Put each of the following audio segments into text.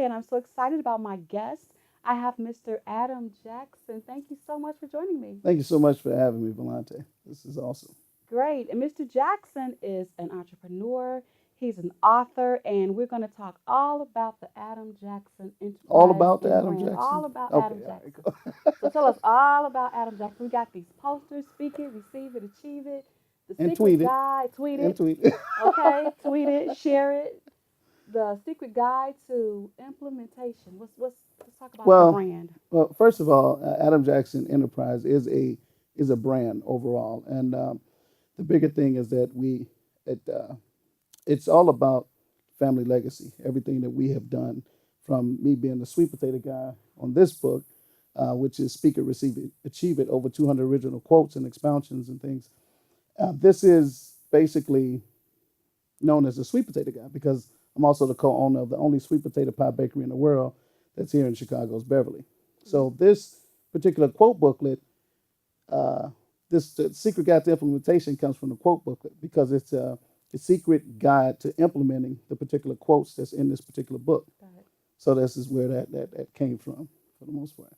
and I'm so excited about my guest. I have Mr. Adam Jackson. Thank you so much for joining me. Thank you so much for having me, Volante. This is awesome. Great. And Mr. Jackson is an entrepreneur, he's an author, and we're going to talk all about the Adam Jackson All enterprise about the and Adam brand, Jackson? all about Okay, Adam all right, Jackson. cool. So tell us all about Adam Jackson. We got these posters, speak it, receive it, achieve it, the And secret tweet it. guide, tweet And it, tweet it. okay, tweet it, share it, the secret guide to implementation. Let's talk about the well, brand. well, first of all, Adam Jackson Enterprise is a brand overall, and the bigger thing is that it it's all about family legacy. Everything that we have done, from me being the sweet potato guy on this book, which is Speak It, Receive It, Achieve It, over 200 original quotes and expansions and things. This is basically known as the sweet potato guy because I'm also the co-owner of the only sweet potato pie bakery in the world that's here in Chicago's Beverly. So this particular quote booklet, uh, this the secret guide to implementation comes from the quote booklet because it's a secret guide to implementing the particular quotes that's in this particular book. Got it. So this is where that came from for the most part.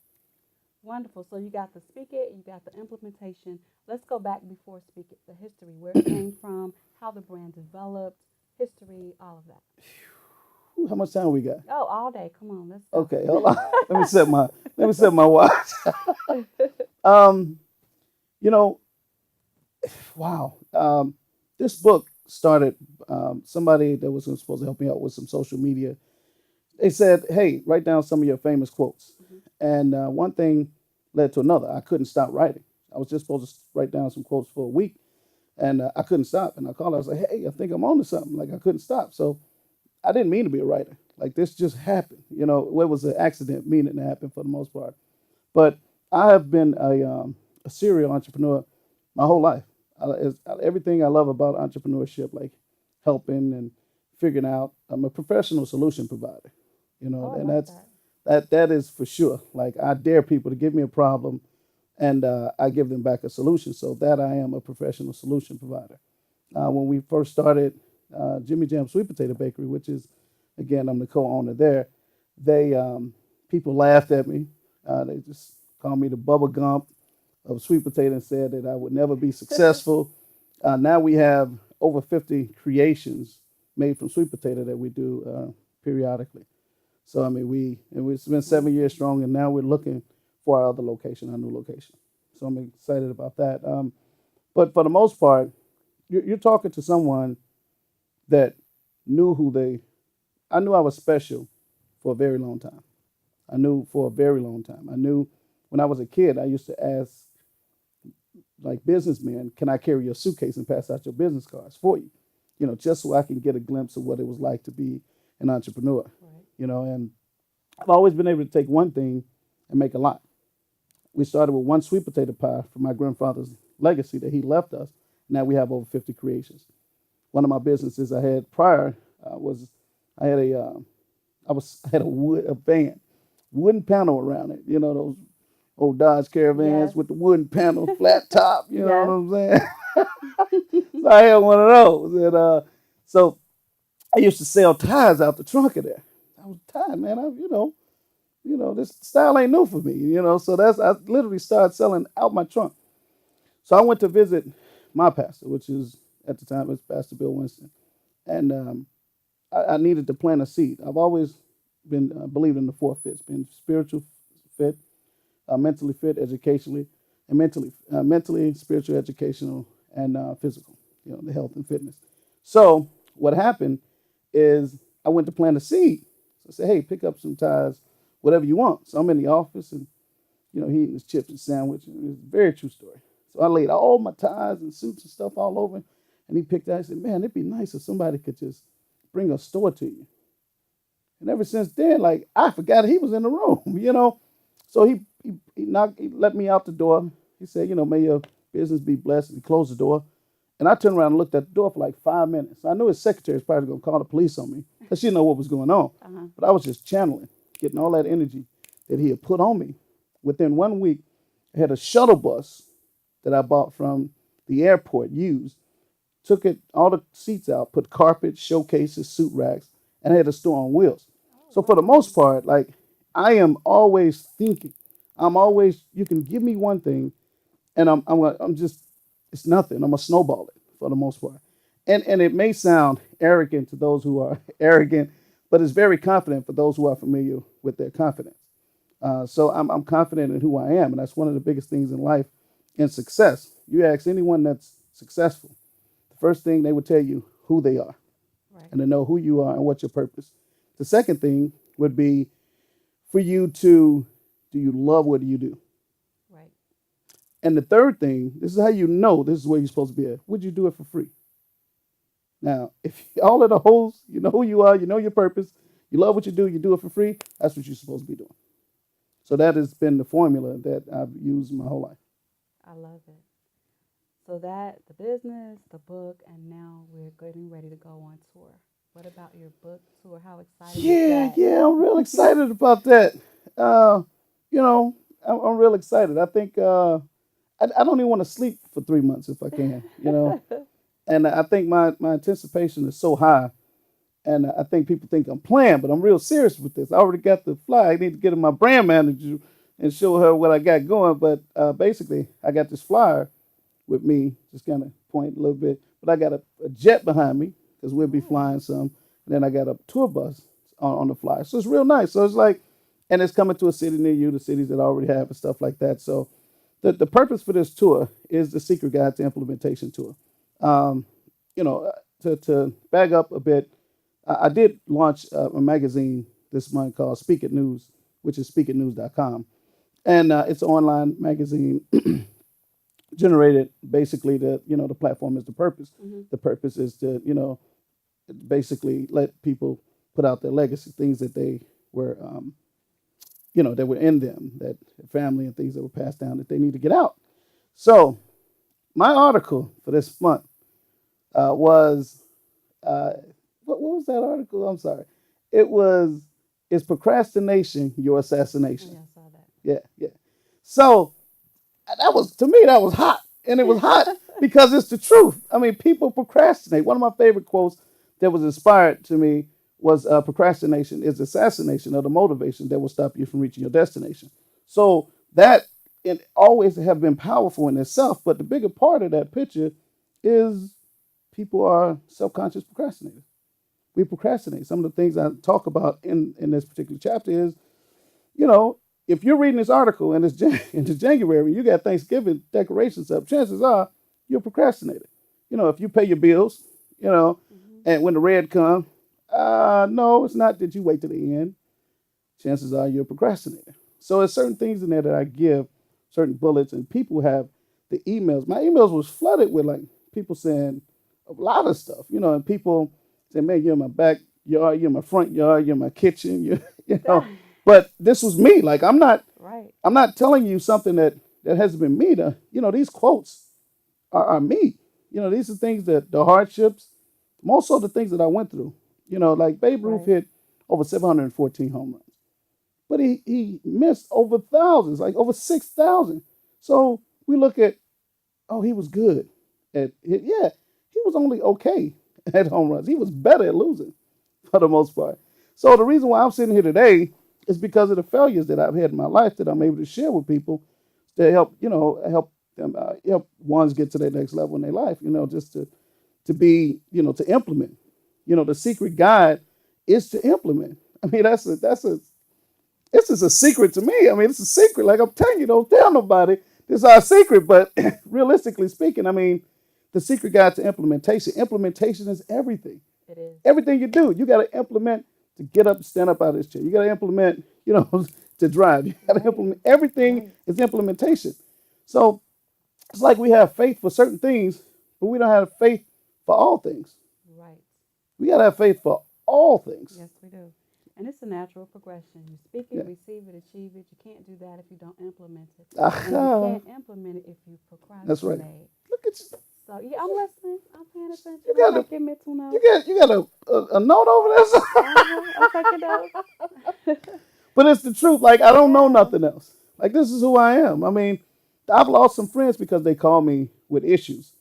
Wonderful. So you got the speak it, you got the implementation. Let's go back before speak it, the history, where it came from, how the brand developed, history, all of that. Ooh, how much time we got? Oh, all day. Come on, let's go. Okay, hold on. Let me set my watch. um, you know, wow. This book started. Somebody that was supposed to help me out with some social media. They said, "Hey, write down some of your famous quotes." Mhm. And one thing led to another. I couldn't stop writing. I was just supposed to write down some quotes for a week, and I couldn't stop. And I called. I was like, "Hey, I think I'm on to something." Like I couldn't stop. So I didn't mean to be a writer. Like this just happened. It was an accident, meaning to happen for the most part. But I have been a serial entrepreneur my whole life. Everything I love about entrepreneurship, like helping and figuring out. I'm a professional solution provider. Oh, I And like that's that. that is for sure. Like I dare people to give me a problem, and I give them back a solution. So that I am a professional solution provider. When we first started Jimmy Jam Sweet Potato Bakery, which is, again, I'm the co-owner there. They People laughed at me. They just called me the Bubba Gump of sweet potato and said that I would never be successful. Now we have over 50 creations made from sweet potato that we do periodically. So I mean, it's been 7 years Wonderful. strong, and now we're looking for our other location, our new location. So I'm excited about that. But for the most part, you're talking to someone that knew who they. I knew I was special for a very long time. I knew for a very long time. I knew when I was a kid, I used to ask like businessmen, "Can I carry your suitcase and pass out your business cards for you?" Just so I can get a glimpse of what it was like to be an entrepreneur. Right. And I've always been able to take one thing and make a lot. We started with one sweet potato pie from my grandfather's legacy that he left us. Now we have over 50 creations. One of my businesses I had prior was I had I had a van, wooden panel around it. Those old Dodge Caravans Yes. with the wooden panel, flat top. You know what Yes. I'm saying? So I had one of those, and so I used to sell ties out the trunk of there. I was tired, man. This style ain't new for me. So I literally started selling out my trunk. So I went to visit my pastor, which is at the time was Pastor Bill Winston, and I needed to plant a seed. I've always been believed in the four fits: being spiritual fit, mentally fit, educationally, and mentally, spiritual, educational, and physical. The health and fitness. So what happened is I went to plant a seed. So I said, "Hey, pick up some ties, whatever you want." So I'm in the office and he eating his chips and sandwich. And it's a very true story. So I laid all my ties and suits and stuff all over, and he picked out. He said, "Man, it'd be nice if somebody could just bring a store to you." And ever since then, like I forgot he was in the room, So he let me out the door. He said, "May your business be blessed." And he closed the door. And I turned around and looked at the door for like 5 minutes. I knew his secretary was probably going to call the police on me because she didn't know what was going on. Uh-huh. But I was just channeling, getting all that energy that he had put on me. Within 1 week, I had a shuttle bus that I bought from the airport used, took it all the seats out, put carpet, showcases, suit racks, and I had a store on wheels. So for the Wow. most part, like I am always thinking. I'm always. You can give me one thing, and I'm just. It's nothing. I'm gonna snowball it for the most part. And it may sound arrogant to those who are arrogant, but it's very confident for those who are familiar with their confidence. So I'm confident in who I am, and that's one of the biggest things in life and success. You ask anyone that's successful, the first thing they would tell you who they are Right. and to know who you are and what's your purpose. The second thing would be for you to do you love what you do? Right. And the third thing, this is how you know this is where you're supposed to be at. Would you do it for free? Now, if all of the holes, you know who you are, you know your purpose, you love what you do it for free, that's what you're supposed to be doing. So that has been the formula that I've used my whole life. I love it. So that the business, the book, and now we're getting ready to go on tour. What about your book tour? How exciting is Yeah, that? yeah, I'm real excited about that. Uh, you know, I'm real excited. I think I don't even want to sleep for 3 months if I can, And I think my anticipation is so high. And I think people think I'm playing, but I'm real serious with this. I already got the fly. I need to get to my brand manager and show her what I got going. But basically, I got this flyer with me, just kind of point a little bit. But I got a jet behind me because we'll be Oh, flying some. And then I got a tour bus on the flyer. So it's real nice. So it's like, and it's coming to a city near you, the cities that I already have and stuff like that. So the purpose for this tour is the Secret Guide to Implementation Tour. Um, to bag up a bit, I did launch a magazine this month called Speak It News, which is speakitnews.com. And it's an online magazine generated basically the platform is the purpose. hmm. The purpose is to, basically let people put out their legacy, things that they were, that were in them, that family and things that were passed down that they need to get out. So my article for this month was uh, what was that article? I'm sorry. It was is procrastination your Oh, assassination? yeah, I saw that. Yeah, yeah. So that was to me that was hot, and it was hot because it's the truth. I mean, people procrastinate. One of my favorite quotes that was inspired to me was procrastination is assassination of the motivation that will stop you from reaching your destination. So that it always have been powerful in itself, but the bigger part of that picture is people are self-conscious procrastinators. We procrastinate. Some of the things I talk about in this particular chapter is, you know, if you're reading this article and it's January, you got Thanksgiving decorations up, chances are you're procrastinating. If you pay your bills, Hmm. and when the red come, no, it's not that you wait to the end. Chances are you're procrastinating. So there's certain things in there that I give, certain bullets, and people have the emails. My emails was flooded with like people saying a lot of stuff, and people say, man, you're in my backyard, you're in my front yard, you're in my kitchen, you know. But this was me. Like Right. I'm not telling you something that hasn't been me. These quotes are me. These are things that the hardships, most of the things that I went through. Like Babe Ruth Right. hit over 714 home runs, but he missed over thousands, like over 6,000. So we look at, oh, he was good at hit. Yeah, he was only okay at home runs. He was better at losing for the most part. So the reason why I'm sitting here today is because of the failures that I've had in my life that I'm able to share with people to help, help them, help ones get to their next level in their life. Just to be, to implement. The secret guide is to implement. I mean, that's a this is a secret to me. I mean, it's a secret. Like I'm telling you, don't tell nobody. This is our secret. But realistically speaking, I mean, the secret guide to implementation. Implementation is everything. It is. Everything you do, you got to implement to get up, stand up out of this chair. You got to implement, to drive. You got to Right. implement. Everything Right. is implementation. So it's like we have faith for certain things, but we don't have faith for all things. Right. We got to have faith for all things. Yes, we do. And it's a natural progression. You speak it, Yeah. receive it, achieve it. You can't do that if you don't implement it. And you Ah, can't implement it if you that's right. procrastinate. Look at you. So, yeah, I'm listening. I'm paying attention. You I'm got a taking mental you notes. got you got a note over Uh there. huh. I'm taking notes. But it's the truth. Like I don't know Yeah. nothing else. Like this is who I am. I mean, I've lost some friends because they call me with issues,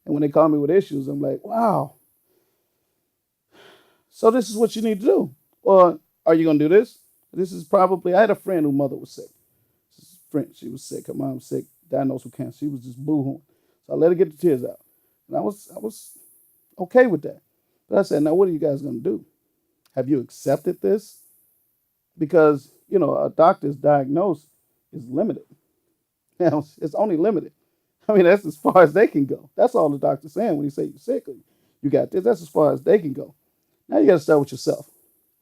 and when they call me with issues, I'm like, wow. So this is what you need to do, or Are you going to do this? This is probably, I had a friend whose mother was sick. Friend, she was sick. Her mom was sick, diagnosed with cancer. She was just boo-hooing. So I let her get the tears out. And I was okay with that. But I said, now what are you guys going to do? Have you accepted this? Because, a doctor's diagnosis is limited. Now, it's only limited. I mean, that's as far as they can go. That's all the doctor's saying when he say you're sick or you got this. That's as far as they can go. Now you got to start with yourself.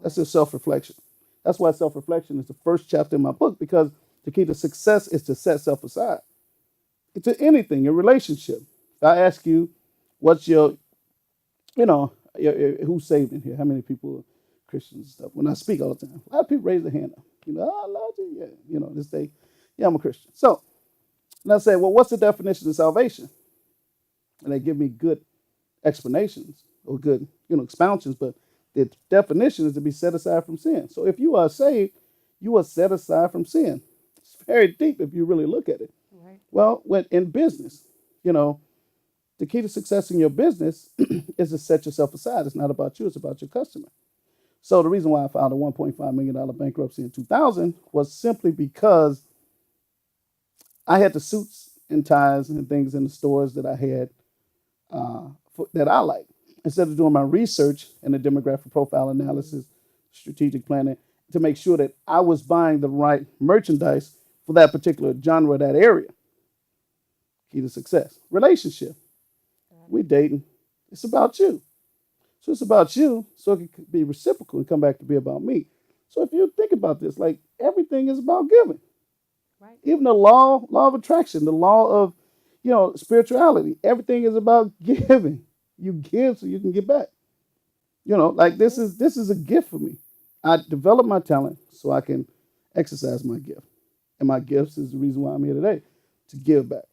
That's your self-reflection. That's why self-reflection is the first chapter in my book, because the key to success is to set self aside. It's anything, your relationship. If I ask you, what's who's saved in here? How many people are Christians and stuff? When I speak all the time, a lot of people raise their hand up. Oh, Lord, yeah. They say, yeah, I'm a Christian. So, and I say, well, what's the definition of salvation? And they give me good explanations or good, expounds, but the definition is to be set aside from sin. So if you are saved, you are set aside from sin. It's very deep if you really look at it. Right. Well, when in business, the key to success in your business is to set yourself aside. It's not about you, it's about your customer. So the reason why I filed a $1.5 million bankruptcy in 2000 was simply because I had the suits and ties and things in the stores that I had that I like. Instead of doing my research and the demographic profile analysis, strategic planning, to make sure that I was buying the right merchandise for that particular genre, that area. Key to success. Relationship. We dating. It's about you. So it's about you, so it can be reciprocal and come back to be about me. So if you think about this, like everything is about giving. Right. Even the law of attraction, the law of, spirituality, everything is about giving. You give so you can get back. Like this is a gift for me. I develop my talent so I can exercise my gift. And my gifts is the reason why I'm here today, to give back.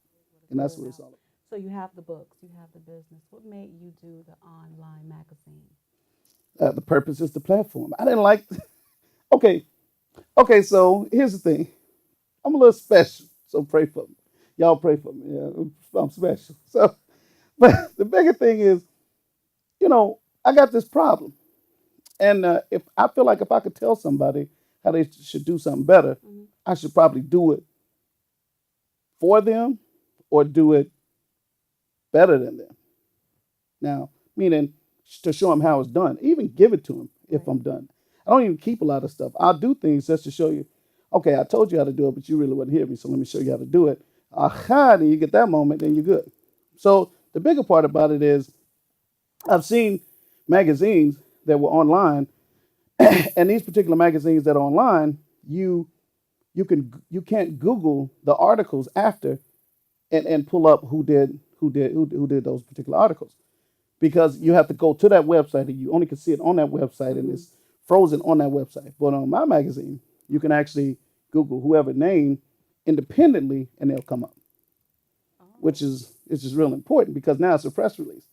And that's what it's all about. So you have the books, you have the business. What made you do the online magazine? The purpose is the platform. I didn't like. Okay. So here's the thing. I'm a little special, so pray for me. Y'all pray for me. Yeah, I'm special. So, but the bigger thing is, I got this problem, and if I feel like if I could tell somebody how they should do something better, Mm-hmm. I should probably do it for them or do it better than them. Now, meaning to show them how it's done, even give it to them if Right. I'm done. I don't even keep a lot of stuff. I'll do things just to show you, okay, I told you how to do it, but you really wouldn't hear me, so let me show you how to do it. Aha, then you get that moment, then you're good. So the bigger part about it is I've seen magazines that were online, and these particular magazines that are online, you can't Google the articles after and pull up who did those particular articles, because you have to go to that website and you only can see it on that website, and it's frozen on that website. But on my magazine, you can actually Google whoever name independently and they'll come up, which is real important, because now it's a press release.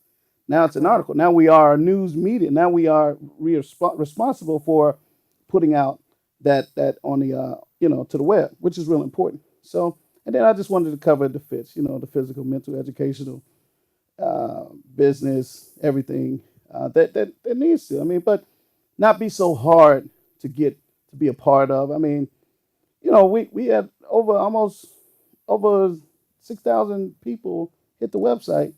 Now it's an article. Now we are a news media. Now we are responsible for putting out that on the to the web, which is real important. So, and then I just wanted to cover the fits, the physical, mental, educational, business, everything that needs to. I mean, but not be so hard to get to be a part of. I mean, we had almost over 6,000 people hit the website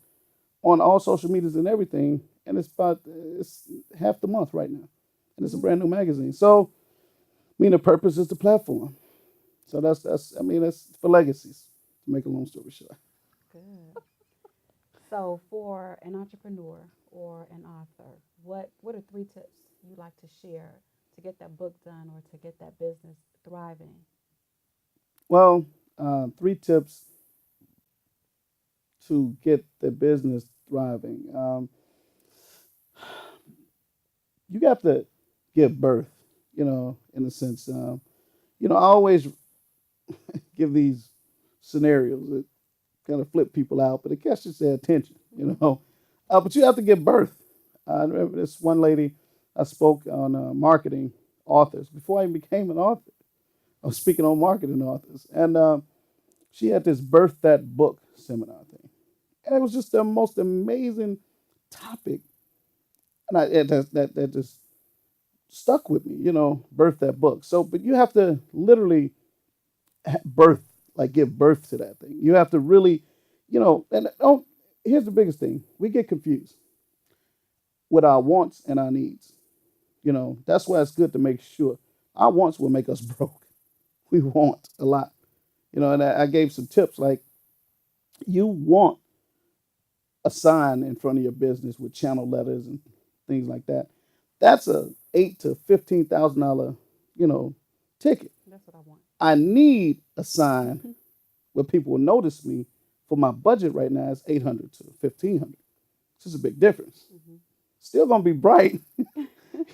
on all social medias and everything, and it's half the month right now, and it's a brand new magazine. So, the purpose is the platform. So that's for legacies. To make a long story short. Good. So for an entrepreneur or an author, what are 3 tips you like to share to get that book done or to get that business thriving? Well, 3 tips to get the business thriving. You got to give birth, in a sense. I always give these scenarios that kind of flip people out, but it catches their attention. But you have to give birth. I remember this one lady, I spoke on marketing authors before I even became an author. I was speaking on marketing authors, and she had this Birth That Book seminar thing, and it was just the most amazing topic, and that just stuck with me, birth that book. So, but you have to literally birth, like give birth to that thing. You have to really, and don't, here's the biggest thing. We get confused with our wants and our needs. That's why it's good to make sure our wants will make us broke. We want a lot. And I gave some tips like you want a sign in front of your business with channel letters and things like that. That's a $8,000 to $15,000, ticket. That's what I want. I need a sign where people will notice me. For my budget right now is 800 to 1500. It's just a big difference. Mm-hmm. Still gonna be bright, you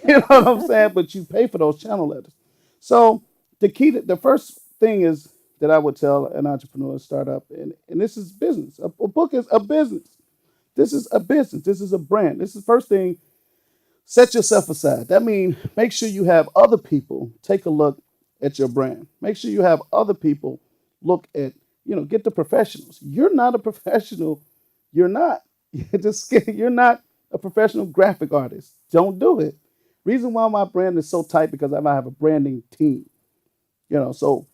know what I'm saying? But you pay for those channel letters. So the first thing is that I would tell an entrepreneur, startup, and this is business. A book is a business. This is a business. This is a brand. This is the first thing. Set yourself aside. That means make sure you have other people take a look at your brand. Make sure you have other people look at, get the professionals. You're not a professional. You're not. You're not a professional graphic artist. Don't do it. Reason why my brand is so tight because I have a branding team. So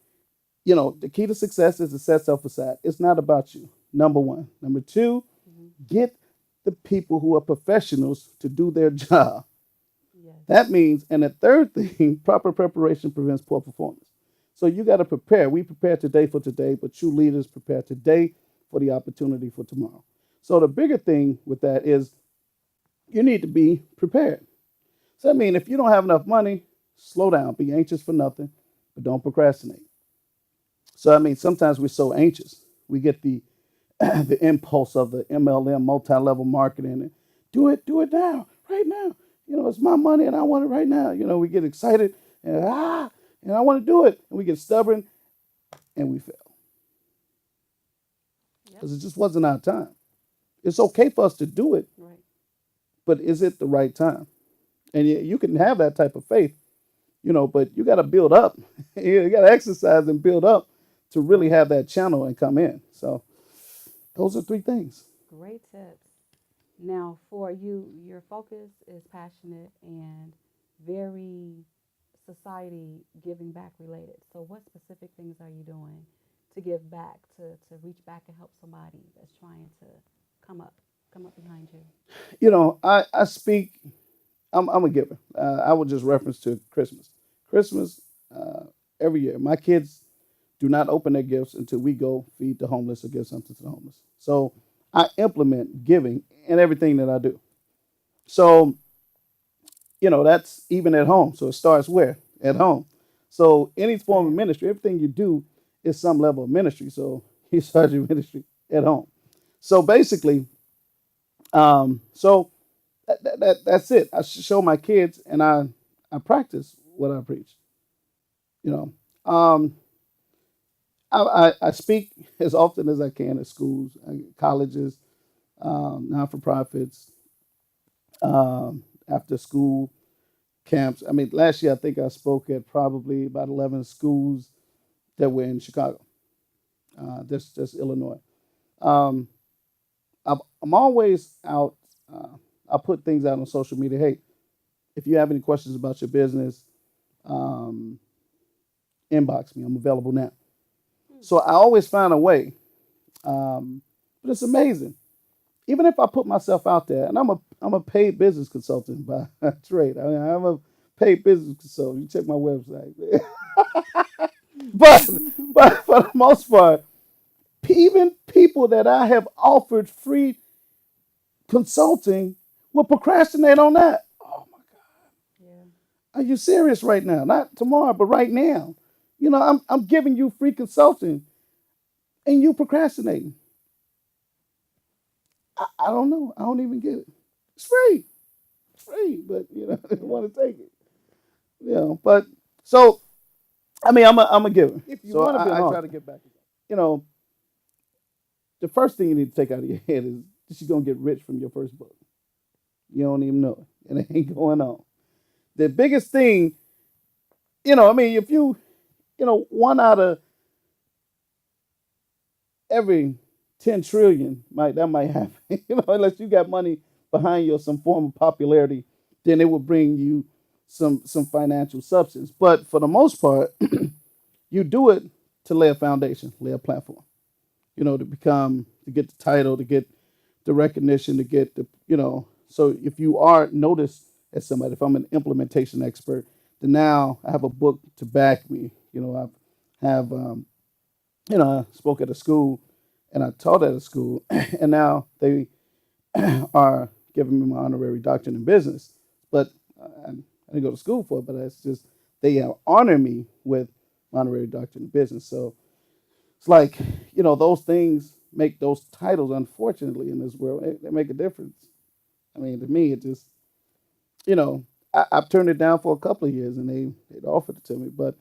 the key to success is to set self aside. It's not about you. Number one. Number two, get the people who are professionals to do their job. Yes. That means, and the third thing, proper preparation prevents poor performance. So you got to prepare. We prepare today for today, but true leaders prepare today for the opportunity for tomorrow. So the bigger thing with that is you need to be prepared. So I mean, if you don't have enough money, slow down. Be anxious for nothing, but don't procrastinate. So I mean, sometimes we're so anxious. We get the the impulse of the MLM, multi-level marketing, and do it now, right now. It's my money and I want it right now. We get excited and I want to do it, and we get stubborn and we fail Yep. because it just wasn't our time. It's okay for us to do it, Right. but is it the right time? And you can have that type of faith, but you got to build up. You got to exercise and build up to really have that channel and come in. So those are three things. Great tips. Now, for you, your focus is passionate and very society giving back related. So, what specific things are you doing to give back, to reach back and help somebody that's trying to come up, come up behind you? I speak. I'm a giver. I would just reference to Christmas. Christmas every year. My kids do not open their gifts until we go feed the homeless or give something to the homeless. So I implement giving in everything that I do. So, that's even at home. So it starts where? At home. So any form of ministry, everything you do is some level of ministry. So you start your ministry at home. So basically, so that's it. I show my kids and I practice what I preach. You know, um, I speak as often as I can at schools, colleges, non for profits, after school camps. I mean, last year I think I spoke at probably about 11 schools that were in Chicago, just Illinois. Um, I'm always out. I put things out on social media. Hey, if you have any questions about your business, um, inbox me. I'm available now. So I always find a way. But it's amazing. Even if I put myself out there, and I'm a paid business consultant by trade. I mean, I'm a paid business consultant. You check my website. but but for the most part, even people that I have offered free consulting will procrastinate on that. Oh my God, Yeah. are you serious right now? Not tomorrow, but right now. I'm giving you free consulting, and you procrastinating. I don't know. I don't even get it. It's free. It's free, but they Yeah. want to take it. But so I mean, I'm a giver. If you want to be an author, try to get back. You know, the first thing you need to take out of your head is that you're gonna get rich from your first book. You don't even know it, and it ain't going on. The biggest thing, I mean, if one out of every 10 trillion might happen. Unless you got money behind you or some form of popularity, then it will bring you some financial substance. But for the most part, you do it to lay a foundation, lay a platform. To get the title, to get the recognition, to get the So if you are noticed as somebody, if I'm an implementation expert, then now I have a book to back me. I have I spoke at a school and I taught at a school, and now they are giving me my honorary doctorate in business. But I didn't go to school for it, but it's just they honor me with my honorary doctorate in business. So it's like, those things make those titles, unfortunately, in this world, they make a difference. I mean, to me, it just, I've turned it down for a couple of years and they'd offered it to me. But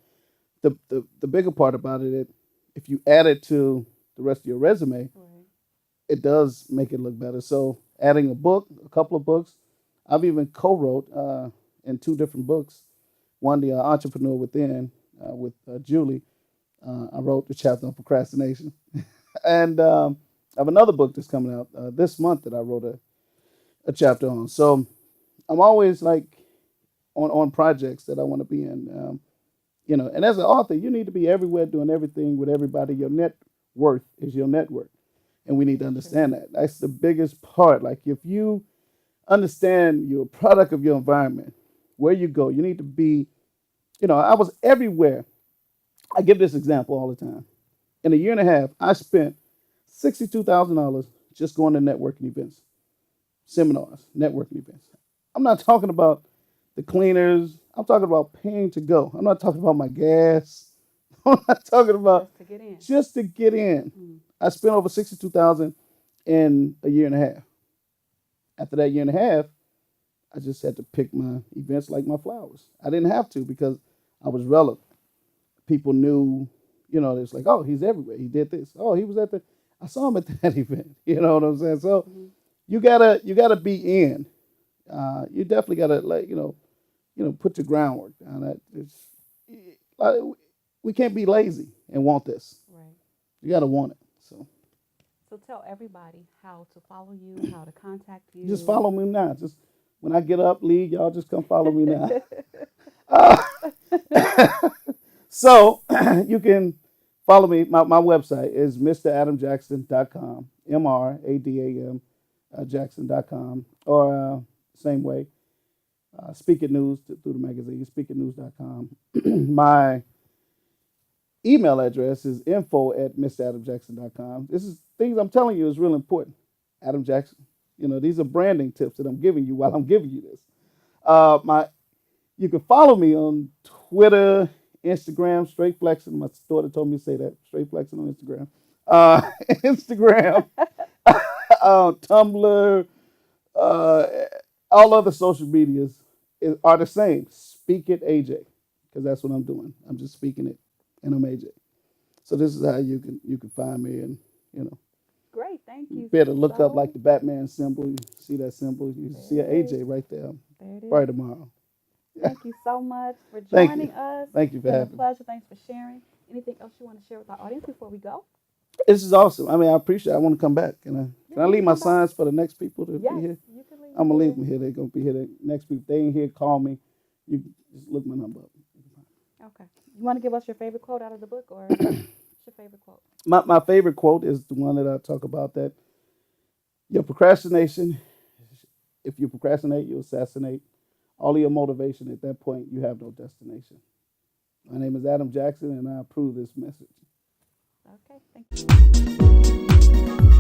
the bigger part about it, if you add it to the rest of your resume, Right. it does make it look better. So adding a couple of books, I've even co-wrote in two different books. One, the Entrepreneur Within with Julie. I wrote the chapter on procrastination, and I have another book that's coming out this month that I wrote a chapter on. So I'm always like on projects that I want to be in. And as an author, you need to be everywhere doing everything with everybody. Your net worth is your network. And we need to understand that. That's the biggest part. Like if you understand you're a product of your environment, where you go, you need to be, I was everywhere. I give this example all the time. In a year and a half, I spent $62,000 just going to networking events, seminars, networking events. I'm not talking about the cleaners. I'm talking about paying to go. I'm not talking about my gas. I'm not talking about Just to get in. just to get in. Mm. I spent over 62,000 in a year and a half. After that year and a half, I just had to pick my events like my flowers. I didn't have to because I was relevant. People knew, it's like, oh, he's everywhere. He did this. Oh, he was at I saw him at that event. You know what I'm saying? So Mhm. you gotta be in. You definitely gotta put your groundwork down. Like, we can't be lazy and want this. Right. You gotta want it. So So tell everybody how to follow you, how to contact you. just follow me now. Just when I get up, leave, y'all just come follow me now. Uh, so you can follow me. My website is mradamjackson.com, MRADAM Jackson.com, or same way, Speak It News through the magazine, speakitnews.com. My email address is info@mradamjackson.com. This is things I'm telling you is real important. Adam Jackson. These are branding tips that I'm giving you while I'm giving you this. You can follow me on Twitter, Instagram, Straight Flexing. My daughter told me to say that. Straight Flexing on Instagram. Instagram, Tumblr, uh, all other social medias are the same. Speak It AJ, because that's what I'm doing. I'm just speaking it, and I'm AJ. So this is how you can find me, and Great. Thank you you. better look up so like the Batman symbol. You see that symbol? You see an There it AJ right there. There it Probably is. tomorrow. Thank you so much for Thank joining you. us. Thank you It's for been a having me. pleasure. Thanks for sharing. Anything else you want to share with our audience before we go? This is awesome. I mean, I appreciate it. I want to come back. Yeah, Can I you leave can my come back. signs for the next people to be Yes, here? you can leave I'm them going to leave here. them here. They're going to be here. The next people. If they ain't here, call me. You can just look my number up. Okay. You want to give us your favorite quote out of the book, or what's your favorite quote? My favorite quote is the one that I talk about, that your procrastination, if you procrastinate, you assassinate. All of your motivation at that point, you have no destination. My name is Adam Jackson, and I approve this message. Okay. Thank you.